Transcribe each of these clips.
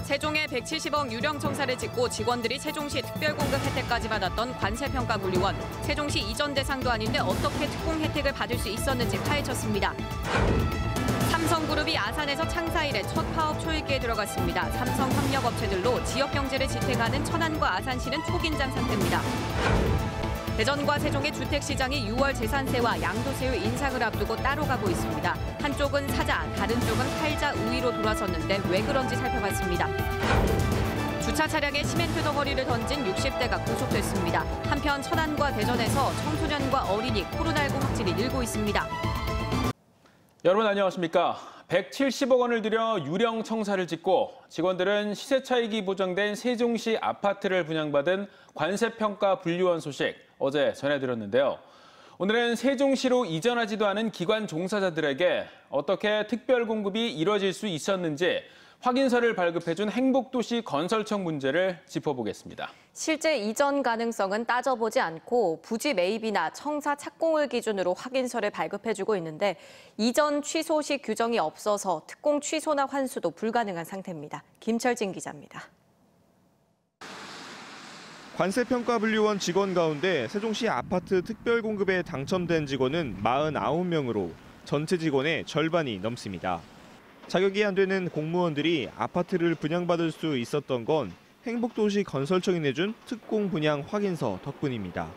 세종에 170억 유령 청사를 짓고 직원들이 세종시 특별공급 혜택까지 받았던 관세평가분류원. 세종시 이전 대상도 아닌데 어떻게 특공 혜택을 받을 수 있었는지 파헤쳤습니다. 삼성그룹이 아산에서 창사 이래 첫 파업 초읽기에 들어갔습니다. 삼성 협력업체들로 지역 경제를 지탱하는 천안과 아산시는 초긴장 상태입니다. 대전과 세종의 주택시장이 6월 재산세와 양도세율 인상을 앞두고 따로 가고 있습니다. 한쪽은 사자, 다른 쪽은 팔자 우위로 돌아섰는데 왜 그런지 살펴봤습니다. 주차 차량에 시멘트 덩어리를 던진 60대가 구속됐습니다. 한편 천안과 대전에서 청소년과 어린이 코로나19 확진이 늘고 있습니다. 여러분 안녕하십니까? 170억 원을 들여 유령 청사를 짓고 직원들은 시세 차익이 보장된 세종시 아파트를 분양받은 관세평가 분류원 소식 어제 전해드렸는데요. 오늘은 세종시로 이전하지도 않은 기관 종사자들에게 어떻게 특별 공급이 이뤄질 수 있었는지 확인서를 발급해준 행복도시 건설청 문제를 짚어보겠습니다. 실제 이전 가능성은 따져보지 않고 부지 매입이나 청사 착공을 기준으로 확인서를 발급해주고 있는데 이전 취소 시 규정이 없어서 특공 취소나 환수도 불가능한 상태입니다. 김철진 기자입니다. 관세평가분류원 직원 가운데 세종시 아파트 특별공급에 당첨된 직원은 49명으로 전체 직원의 절반이 넘습니다. 자격이 안 되는 공무원들이 아파트를 분양받을 수 있었던 건 행복도시 건설청이 내준 특공 분양 확인서 덕분입니다.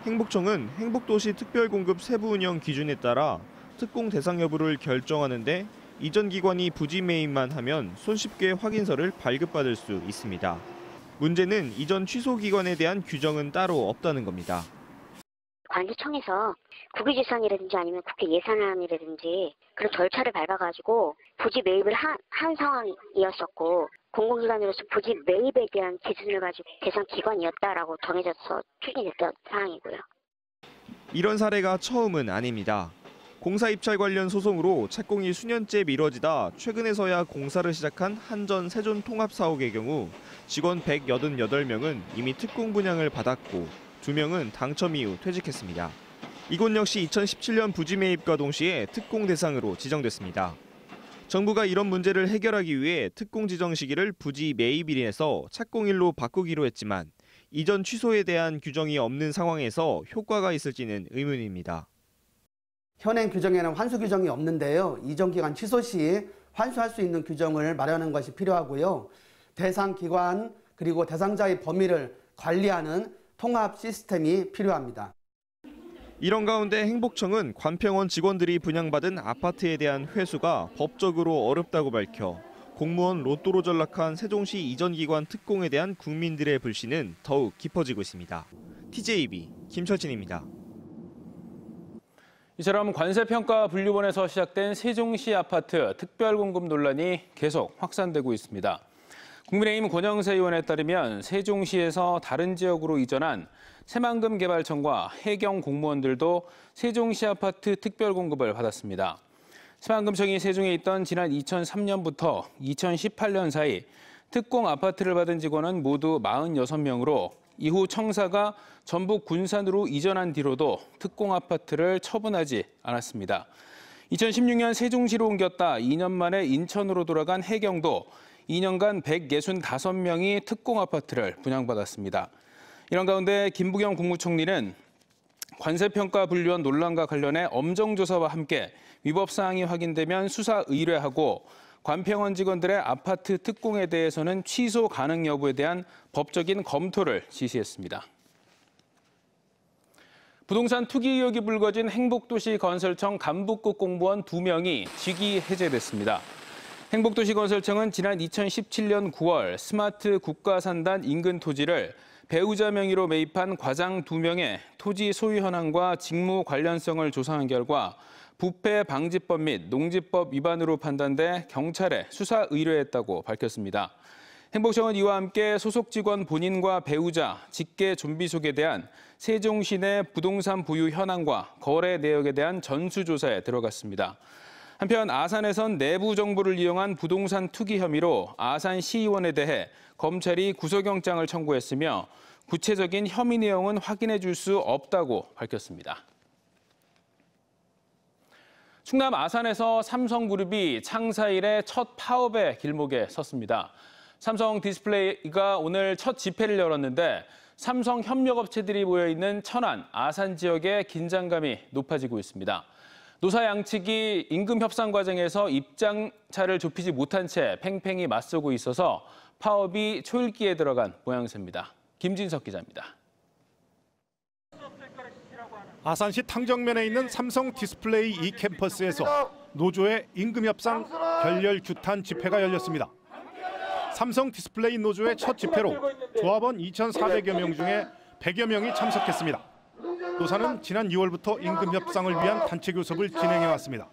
행복청은 행복도시 특별공급 세부 운영 기준에 따라 특공 대상 여부를 결정하는데 이전 기관이 부지 매입만 하면 손쉽게 확인서를 발급받을 수 있습니다. 문제는 이전 취소 기관에 대한 규정은 따로 없다는 겁니다. 관세청에서 국유재산이라든지 아니면 국회 예산안이라든지 그런 절차를 밟아가지고 부지 매입을 한 상황이었었고 공공기관으로서 부지 매입에 대한 기준을 가지고 대상 기관이었다라고 정해져서 추진됐던 상황이고요. 이런 사례가 처음은 아닙니다. 공사 입찰 관련 소송으로 착공이 수년째 미뤄지다 최근에서야 공사를 시작한 한전 세존 통합사옥의 경우 직원 188명은 이미 특공 분양을 받았고 2명은 당첨 이후 퇴직했습니다. 이곳 역시 2017년 부지 매입과 동시에 특공 대상으로 지정됐습니다. 정부가 이런 문제를 해결하기 위해 특공 지정 시기를 부지 매입일에서 착공일로 바꾸기로 했지만 이전 취소에 대한 규정이 없는 상황에서 효과가 있을지는 의문입니다. 현행 규정에는 환수 규정이 없는데요. 이전 기간 취소 시 환수할 수 있는 규정을 마련하는 것이 필요하고요. 대상 기관 그리고 대상자의 범위를 관리하는 통합 시스템이 필요합니다. 이런 가운데 행복청은 관평원 직원들이 분양받은 아파트에 대한 회수가 법적으로 어렵다고 밝혀 공무원 로또로 전락한 세종시 이전 기관 특공에 대한 국민들의 불신은 더욱 깊어지고 있습니다. TJB 김철진입니다. 이처럼 관세평가 분류원에서 시작된 세종시 아파트 특별공급 논란이 계속 확산되고 있습니다. 국민의힘 권영세 의원에 따르면 세종시에서 다른 지역으로 이전한 새만금 개발청과 해경 공무원들도 세종시 아파트 특별공급을 받았습니다. 새만금청이 세종에 있던 지난 2003년부터 2018년 사이 특공 아파트를 받은 직원은 모두 46명으로 이후 청사가 전북 군산으로 이전한 뒤로도 특공 아파트를 처분하지 않았습니다. 2016년 세종시로 옮겼다 2년 만에 인천으로 돌아간 해경도 2년간 165명이 특공 아파트를 분양받았습니다. 이런 가운데 김부겸 국무총리는 관세평가 분류원 논란과 관련해 엄정조사와 함께 위법 사항이 확인되면 수사 의뢰하고 관평원 직원들의 아파트 특공에 대해서는 취소 가능 여부에 대한 법적인 검토를 지시했습니다. 부동산 투기 의혹이 불거진 행복도시 건설청 간부급 공무원 2명이 직위 해제됐습니다. 행복도시 건설청은 지난 2017년 9월 스마트 국가산단 인근 토지를 배우자 명의로 매입한 과장 2명의 토지 소유 현황과 직무 관련성을 조사한 결과 부패 방지법 및 농지법 위반으로 판단돼 경찰에 수사 의뢰했다고 밝혔습니다. 행복청은 이와 함께 소속 직원 본인과 배우자, 직계 좀비속에 대한 세종시 내 부동산 보유 현황과 거래 내역에 대한 전수조사에 들어갔습니다. 한편 아산에선 내부 정보를 이용한 부동산 투기 혐의로 아산 시의원에 대해 검찰이 구속영장을 청구했으며 구체적인 혐의 내용은 확인해 줄 수 없다고 밝혔습니다. 충남 아산에서 삼성그룹이 창사 이래 첫 파업의 길목에 섰습니다. 삼성 디스플레이가 오늘 첫 집회를 열었는데 삼성 협력업체들이 모여있는 천안, 아산 지역의 긴장감이 높아지고 있습니다. 노사 양측이 임금 협상 과정에서 입장차를 좁히지 못한 채 팽팽히 맞서고 있어서 파업이 초읽기에 들어간 모양새입니다. 김진석 기자입니다. 아산시 탕정면에 있는 삼성 디스플레이 2캠퍼스에서 노조의 임금 협상 결렬 규탄 집회가 열렸습니다. 삼성 디스플레이 노조의 첫 집회로 조합원 2,400여 명 중에 100여 명이 참석했습니다. 노사는 지난 2월부터 임금 협상을 위한 단체 교섭을 진행해 왔습니다.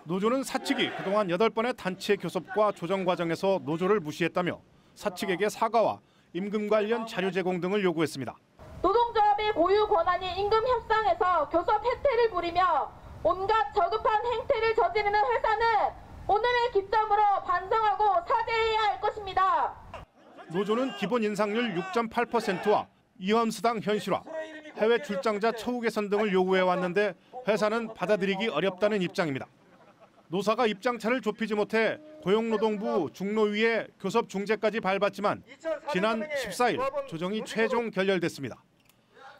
노조는 사측이 그동안 8번의 단체 교섭과 조정 과정에서 노조를 무시했다며 사측에게 사과와 임금 관련 자료 제공 등을 요구했습니다. 노동조합의 고유 권한이 임금 협상에서 교섭 해태를 부리며 온갖 저급한 행태를 저지르는 회사는 오늘을 기점으로 반성하고 사죄해야 할 것입니다. 노조는 기본 인상률 6.8%와 이원수당 현실화, 해외 출장자 처우 개선 등을 요구해 왔는데 회사는 받아들이기 어렵다는 입장입니다. 노사가 입장차를 좁히지 못해 고용노동부 중노위에 교섭 중재까지 밟았지만 지난 14일 조정이 최종 결렬됐습니다.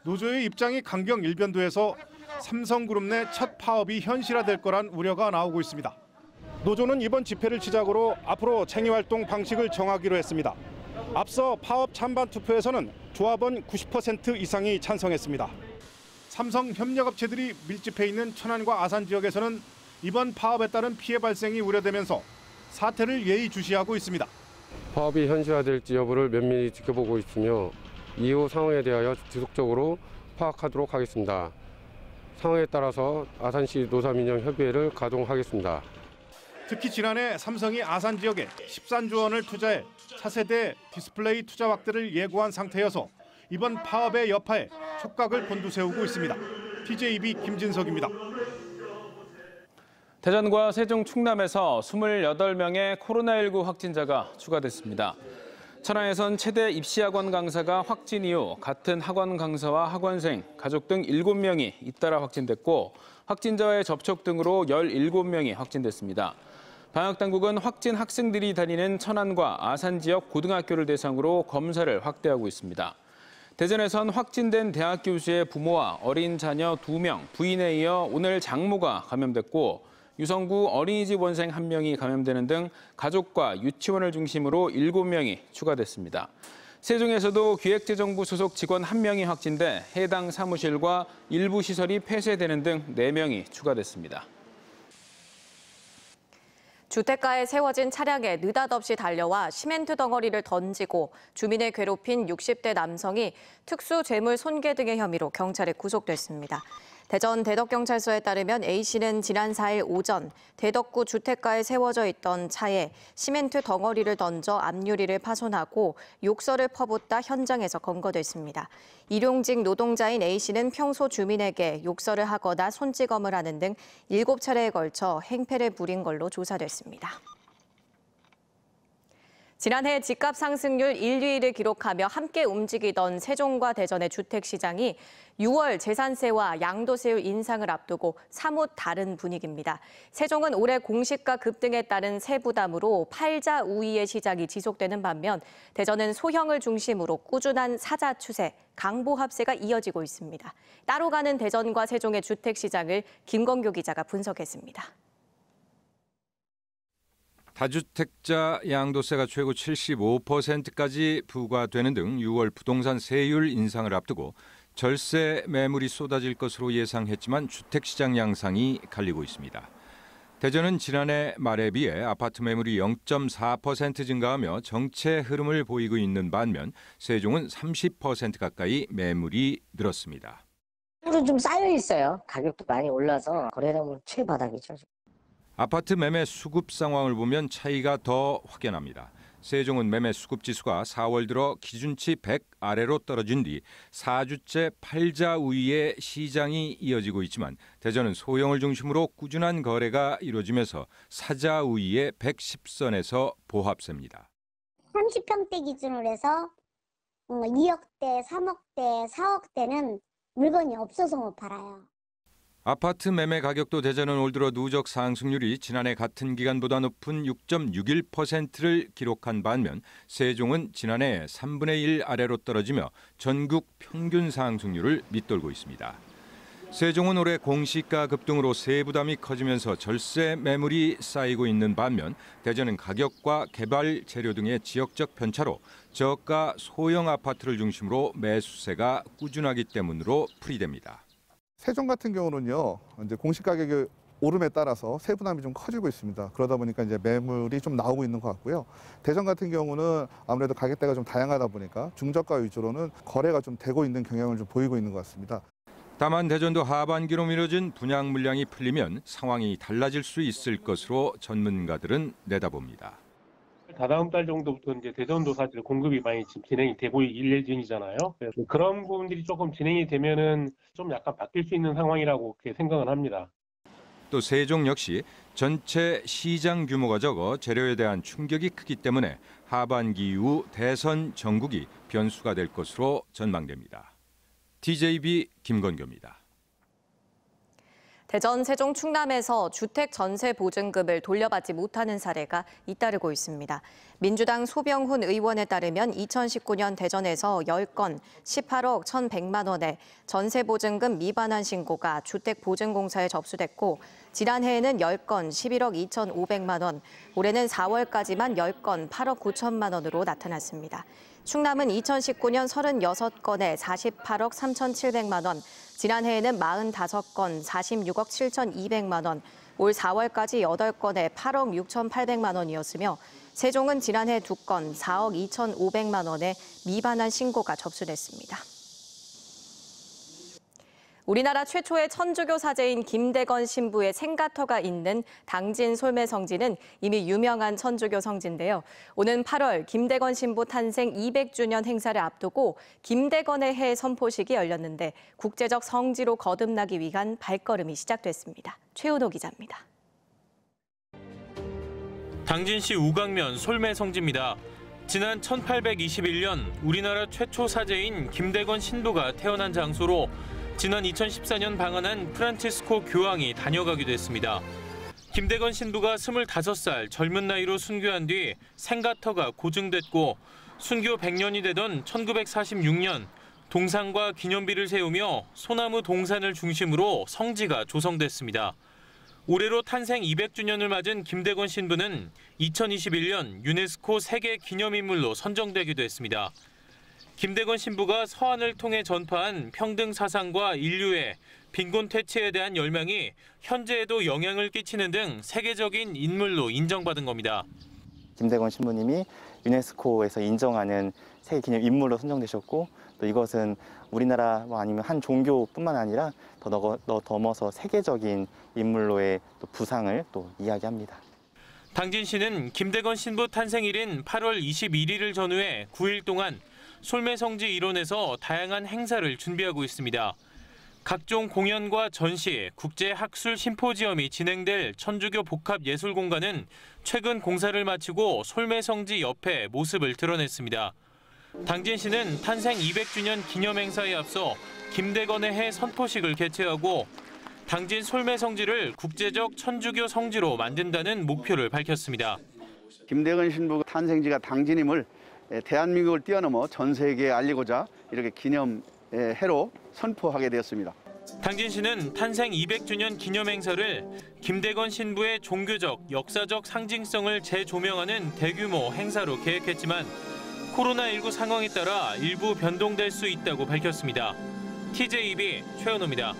노조의 입장이 강경 일변도에서 삼성그룹 내 첫 파업이 현실화될 거란 우려가 나오고 있습니다. 노조는 이번 집회를 시작으로 앞으로 쟁의활동 방식을 정하기로 했습니다. 앞서 파업 찬반 투표에서는 조합원 90% 이상이 찬성했습니다. 삼성 협력업체들이 밀집해 있는 천안과 아산 지역에서는 이번 파업에 따른 피해 발생이 우려되면서 사태를 예의주시하고 있습니다. 파업이 현실화될지 여부를 면밀히 지켜보고 있으며 이후 상황에 대하여 지속적으로 파악하도록 하겠습니다. 상황에 따라서 아산시 노사민영협의회를 가동하겠습니다. 특히 지난해 삼성이 아산 지역에 13조 원을 투자해 차세대 디스플레이 투자 확대를 예고한 상태여서 이번 파업의 여파에 촉각을 곤두세우고 있습니다. TJB 김진석입니다. 대전과 세종, 충남에서 28명의 코로나19 확진자가 추가됐습니다. 천안에선 최대 입시학원 강사가 확진 이후 같은 학원 강사와 학원생, 가족 등 7명이 잇따라 확진됐고 확진자와의 접촉 등으로 17명이 확진됐습니다. 방역당국은 확진 학생들이 다니는 천안과 아산 지역 고등학교를 대상으로 검사를 확대하고 있습니다. 대전에선 확진된 대학 교수의 부모와 어린 자녀 2명, 부인에 이어 오늘 장모가 감염됐고 유성구 어린이집 원생 1명이 감염되는 등 가족과 유치원을 중심으로 7명이 추가됐습니다. 세종에서도 기획재정부 소속 직원 1명이 확진돼 해당 사무실과 일부 시설이 폐쇄되는 등 4명이 추가됐습니다. 주택가에 세워진 차량에 느닷없이 달려와 시멘트 덩어리를 던지고 주민을 괴롭힌 60대 남성이 특수죄물 손괴 등의 혐의로 경찰에 구속됐습니다. 대전 대덕경찰서에 따르면 A씨는 지난 4일 오전 대덕구 주택가에 세워져 있던 차에 시멘트 덩어리를 던져 앞유리를 파손하고 욕설을 퍼붓다 현장에서 검거됐습니다. 일용직 노동자인 A씨는 평소 주민에게 욕설을 하거나 손찌검을 하는 등 7차례에 걸쳐 행패를 부린 걸로 조사됐습니다. 지난해 집값 상승률 1, 2위를 기록하며 함께 움직이던 세종과 대전의 주택시장이 6월 재산세와 양도세율 인상을 앞두고 사뭇 다른 분위기입니다. 세종은 올해 공시가 급등에 따른 세부담으로 팔자 우위의 시장이 지속되는 반면 대전은 소형을 중심으로 꾸준한 사자 추세, 강보합세가 이어지고 있습니다. 따로 가는 대전과 세종의 주택시장을 김건교 기자가 분석했습니다. 다주택자 양도세가 최고 75%까지 부과되는 등 6월 부동산 세율 인상을 앞두고 절세 매물이 쏟아질 것으로 예상했지만 주택시장 양상이 갈리고 있습니다. 대전은 지난해 말에 비해 아파트 매물이 0.4% 증가하며 정체 흐름을 보이고 있는 반면 세종은 30% 가까이 매물이 늘었습니다. 좀 쌓여 있어요. 가격도 많이 올라서 거래량은 최바닥이죠. 아파트 매매 수급 상황을 보면 차이가 더 확연합니다. 세종은 매매 수급 지수가 4월 들어 기준치 100 아래로 떨어진 뒤 4주째 팔자 우위의 시장이 이어지고 있지만 대전은 소형을 중심으로 꾸준한 거래가 이루어지면서 사자 우위의 110선에서 보합세입니다. 30평대 기준으로 해서 2억대, 3억대, 4억대는 물건이 없어서 못 팔아요. 아파트 매매 가격도 대전은 올 들어 누적 상승률이 지난해 같은 기간보다 높은 6.61%를 기록한 반면 세종은 지난해 3분의 1 아래로 떨어지며 전국 평균 상승률을 밑돌고 있습니다. 세종은 올해 공시가 급등으로 세부담이 커지면서 절세 매물이 쌓이고 있는 반면 대전은 가격과 개발 재료 등의 지역적 편차로 저가 소형 아파트를 중심으로 매수세가 꾸준하기 때문으로 풀이됩니다. 세종 같은 경우는요, 이제 공시 가격이 오름에 따라서 세분함이 좀 커지고 있습니다. 그러다 보니까 이제 매물이 좀 나오고 있는 것 같고요. 대전 같은 경우는 아무래도 가격대가 좀 다양하다 보니까 중저가 위주로는 거래가 좀 되고 있는 경향을 좀 보이고 있는 것 같습니다. 다만 대전도 하반기로 미뤄진 분양 물량이 풀리면 상황이 달라질 수 있을 것으로 전문가들은 내다봅니다. 다다음 달 정도부터 이제 대전도 사실 공급이 많이 진행이 되고 있을 예정이잖아요. 그래서 그런 부분들이 조금 진행이 되면은 좀 약간 바뀔 수 있는 상황이라고 그렇게 생각을 합니다. 또 세종 역시 전체 시장 규모가 적어 재료에 대한 충격이 크기 때문에 하반기 이후 대선 전국이 변수가 될 것으로 전망됩니다. TJB 김건교입니다. 대전, 세종, 충남에서 주택 전세 보증금을 돌려받지 못하는 사례가 잇따르고 있습니다. 민주당 소병훈 의원에 따르면 2019년 대전에서 10건 18억 1,100만 원의 전세 보증금 미반환 신고가 주택보증공사에 접수됐고 지난해에는 10건 11억 2,500만 원, 올해는 4월까지만 10건 8억 9천만 원으로 나타났습니다. 충남은 2019년 36건에 48억 3,700만 원, 지난해에는 45건 46억 7,200만 원, 올 4월까지 8건에 8억 6,800만 원이었으며 세종은 지난해 2건 4억 2,500만 원의 미반환 신고가 접수됐습니다. 우리나라 최초의 천주교 사제인 김대건 신부의 생가터가 있는 당진 솔매성지는 이미 유명한 천주교 성지인데요. 오는 8월 김대건 신부 탄생 200주년 행사를 앞두고 김대건의 해 선포식이 열렸는데 국제적 성지로 거듭나기 위한 발걸음이 시작됐습니다. 최은호 기자입니다. 당진시 우강면 솔매성지입니다. 지난 1821년 우리나라 최초 사제인 김대건 신부가 태어난 장소로 지난 2014년 방한한 프란치스코 교황이 다녀가기도 했습니다. 김대건 신부가 25살 젊은 나이로 순교한 뒤 생가터가 고증됐고 순교 100년이 되던 1946년 동상과 기념비를 세우며 소나무 동산을 중심으로 성지가 조성됐습니다. 올해로 탄생 200주년을 맞은 김대건 신부는 2021년 유네스코 세계 기념인물로 선정되기도 했습니다. 김대건 신부가 서한을 통해 전파한 평등 사상과 인류의 빈곤 퇴치에 대한 열망이 현재에도 영향을 끼치는 등 세계적인 인물로 인정받은 겁니다. 김대건 신부님이 유네스코에서 인정하는 세계 기념 인물로 선정되셨고 또 이것은 우리나라 아니면 한 종교뿐만 아니라 더 넘어서 세계적인 인물로의 또 부상을 또 이야기합니다. 당진시는 김대건 신부 탄생일인 8월 21일을 전후해 9일 동안 솔매성지 일원에서 다양한 행사를 준비하고 있습니다. 각종 공연과 전시, 국제학술 심포지엄이 진행될 천주교 복합예술공간은 최근 공사를 마치고 솔매성지 옆에 모습을 드러냈습니다. 당진시는 탄생 200주년 기념행사에 앞서 김대건의 해 선포식을 개최하고 당진 솔매성지를 국제적 천주교 성지로 만든다는 목표를 밝혔습니다. 김대건 신부 탄생지가 당진임을 대한민국을 뛰어넘어 전 세계에 알리고자 이렇게 기념 해로 선포하게 되었습니다. 당진시는 탄생 200주년 기념행사를 김대건 신부의 종교적, 역사적 상징성을 재조명하는 대규모 행사로 계획했지만 코로나19 상황에 따라 일부 변동될 수 있다고 밝혔습니다. TJB 최은호입니다.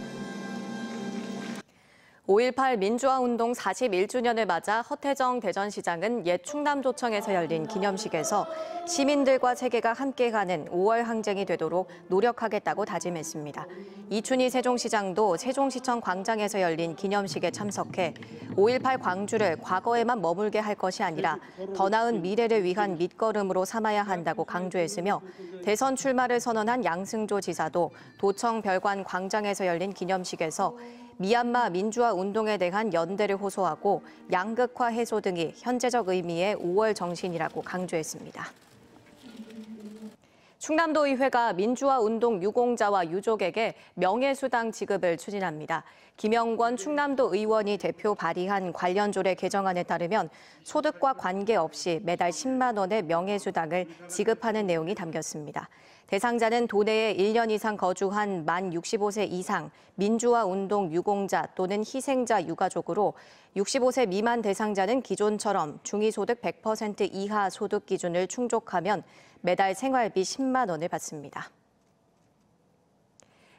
5.18 민주화운동 41주년을 맞아 허태정 대전시장은 옛 충남도청에서 열린 기념식에서 시민들과 세계가 함께가는 5월 항쟁이 되도록 노력하겠다고 다짐했습니다. 이춘희 세종시장도 세종시청 광장에서 열린 기념식에 참석해 5.18 광주를 과거에만 머물게 할 것이 아니라 더 나은 미래를 위한 밑거름으로 삼아야 한다고 강조했으며 대선 출마를 선언한 양승조 지사도 도청 별관 광장에서 열린 기념식에서 미얀마 민주화 운동에 대한 연대를 호소하고 양극화 해소 등이 현재적 의미의 5월 정신이라고 강조했습니다. 충남도의회가 민주화운동 유공자와 유족에게 명예수당 지급을 추진합니다. 김영권 충남도 의원이 대표 발의한 관련 조례 개정안에 따르면 소득과 관계없이 매달 10만 원의 명예수당을 지급하는 내용이 담겼습니다. 대상자는 도내에 1년 이상 거주한 만 65세 이상, 민주화운동 유공자 또는 희생자 유가족으로 65세 미만 대상자는 기존처럼 중위소득 100% 이하 소득 기준을 충족하면 매달 생활비 10만 원을 받습니다.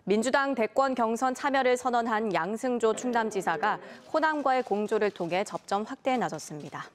민주당 대권 경선 참여를 선언한 양승조 충남지사가 호남과의 공조를 통해 접점 확대에 나섰습니다.